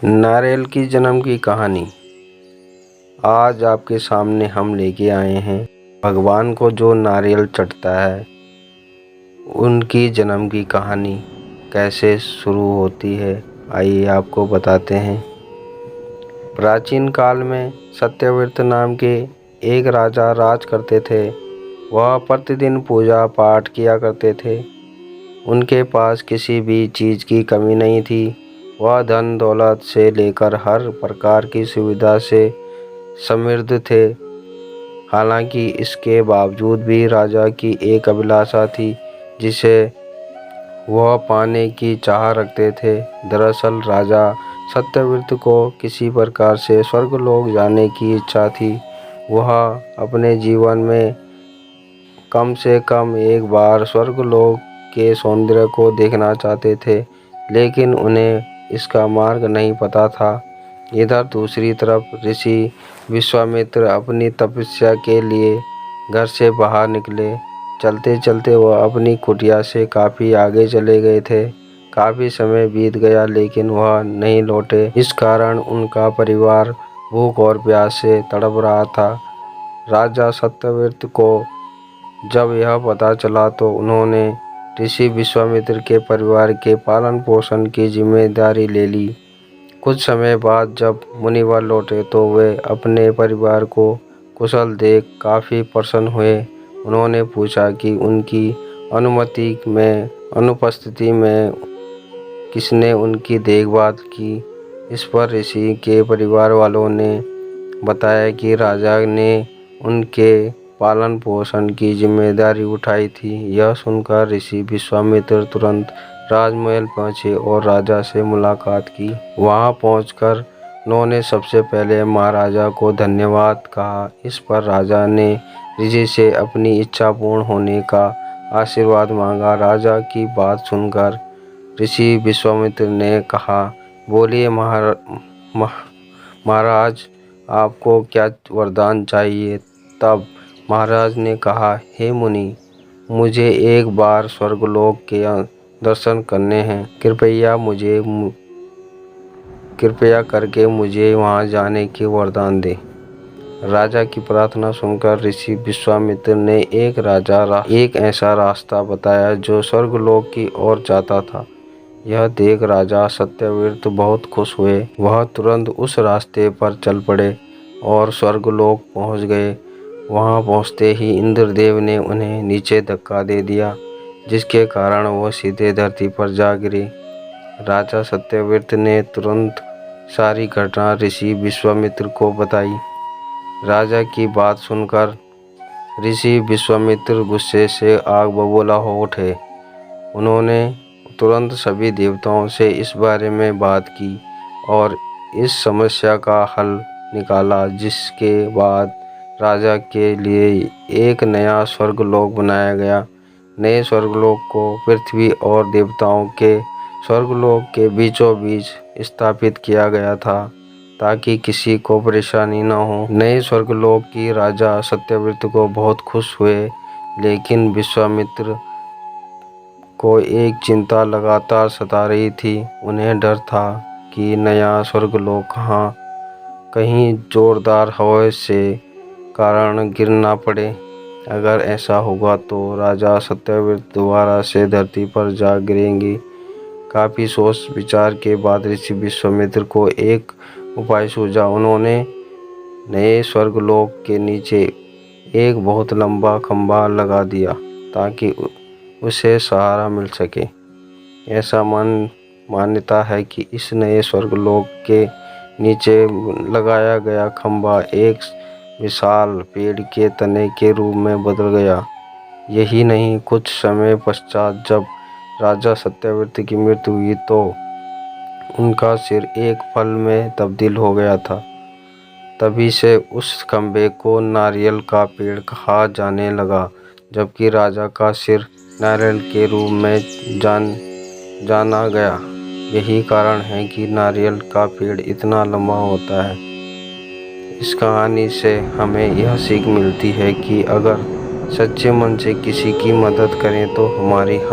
नारियल की जन्म की कहानी आज आपके सामने हम लेके आए हैं। भगवान को जो नारियल चढ़ता है उनकी जन्म की कहानी कैसे शुरू होती है, आइए आपको बताते हैं। प्राचीन काल में सत्यव्रत नाम के एक राजा राज करते थे। वह प्रतिदिन पूजा पाठ किया करते थे। उनके पास किसी भी चीज़ की कमी नहीं थी। वह धन दौलत से लेकर हर प्रकार की सुविधा से समृद्ध थे। हालांकि इसके बावजूद भी राजा की एक अभिलाषा थी जिसे वह पाने की चाह रखते थे। दरअसल राजा सत्यव्रत को किसी प्रकार से स्वर्गलोक जाने की इच्छा थी। वह अपने जीवन में कम से कम एक बार स्वर्गलोक के सौंदर्य को देखना चाहते थे, लेकिन उन्हें इसका मार्ग नहीं पता था। इधर दूसरी तरफ ऋषि विश्वामित्र अपनी तपस्या के लिए घर से बाहर निकले। चलते चलते वह अपनी कुटिया से काफ़ी आगे चले गए थे। काफ़ी समय बीत गया लेकिन वह नहीं लौटे। इस कारण उनका परिवार भूख और प्यास से तड़प रहा था। राजा सत्यव्रत को जब यह पता चला तो उन्होंने ऋषि विश्वामित्र के परिवार के पालन पोषण की जिम्मेदारी ले ली। कुछ समय बाद जब मुनिवर लौटे तो वे अपने परिवार को कुशल देख काफ़ी प्रसन्न हुए। उन्होंने पूछा कि उनकी अनुपस्थिति में किसने उनकी देखभाल की। इस पर ऋषि के परिवार वालों ने बताया कि राजा ने उनके पालन पोषण की जिम्मेदारी उठाई थी। यह सुनकर ऋषि विश्वामित्र तुरंत राजमहल पहुँचे और राजा से मुलाकात की। वहां पहुंचकर उन्होंने सबसे पहले महाराजा को धन्यवाद कहा। इस पर राजा ने ऋषि से अपनी इच्छा पूर्ण होने का आशीर्वाद मांगा। राजा की बात सुनकर ऋषि विश्वामित्र ने कहा, बोलिए महाराज, आपको क्या वरदान चाहिए। तब महाराज ने कहा, हे मुनि, मुझे एक बार स्वर्गलोक के दर्शन करने हैं। कृपया करके मुझे वहां जाने के वरदान दे। राजा की प्रार्थना सुनकर ऋषि विश्वामित्र ने एक ऐसा रास्ता बताया जो स्वर्गलोक की ओर जाता था। यह देख राजा सत्यव्रत बहुत खुश हुए। वह तुरंत उस रास्ते पर चल पड़े और स्वर्गलोक पहुंच गए। वहां पहुंचते ही इंद्रदेव ने उन्हें नीचे धक्का दे दिया, जिसके कारण वह सीधे धरती पर जा गिरे। राजा सत्यव्रत ने तुरंत सारी घटना ऋषि विश्वामित्र को बताई। राजा की बात सुनकर ऋषि विश्वामित्र गुस्से से आग बबूला हो उठे। उन्होंने तुरंत सभी देवताओं से इस बारे में बात की और इस समस्या का हल निकाला, जिसके बाद राजा के लिए एक नया स्वर्गलोक बनाया गया। नए स्वर्गलोक को पृथ्वी और देवताओं के स्वर्गलोक के बीचों बीच स्थापित किया गया था, ताकि किसी को परेशानी न हो। नए स्वर्गलोक की राजा सत्यव्रत को बहुत खुश हुए, लेकिन विश्वामित्र को एक चिंता लगातार सता रही थी। उन्हें डर था कि नया स्वर्गलोक कहीं जोरदार हवा से कारण गिर ना पड़े। अगर ऐसा होगा तो राजा सत्यव्रत दोबारा से धरती पर जा गिरेंगे। काफ़ी सोच विचार के बाद ऋषि विश्वामित्र को एक उपाय सूझा। उन्होंने नए स्वर्गलोक के नीचे एक बहुत लंबा खंभा लगा दिया ताकि उसे सहारा मिल सके। ऐसा मान्यता है कि इस नए स्वर्गलोक के नीचे लगाया गया खंभा एक विशाल पेड़ के तने के रूप में बदल गया। यही नहीं, कुछ समय पश्चात जब राजा सत्यव्रत की मृत्यु हुई तो उनका सिर एक फल में तब्दील हो गया था। तभी से उस खंभे को नारियल का पेड़ कहा जाने लगा, जबकि राजा का सिर नारियल के रूप में जाना गया। यही कारण है कि नारियल का पेड़ इतना लंबा होता है। इस कहानी से हमें यह सीख मिलती है कि अगर सच्चे मन से किसी की मदद करें तो हमारी हर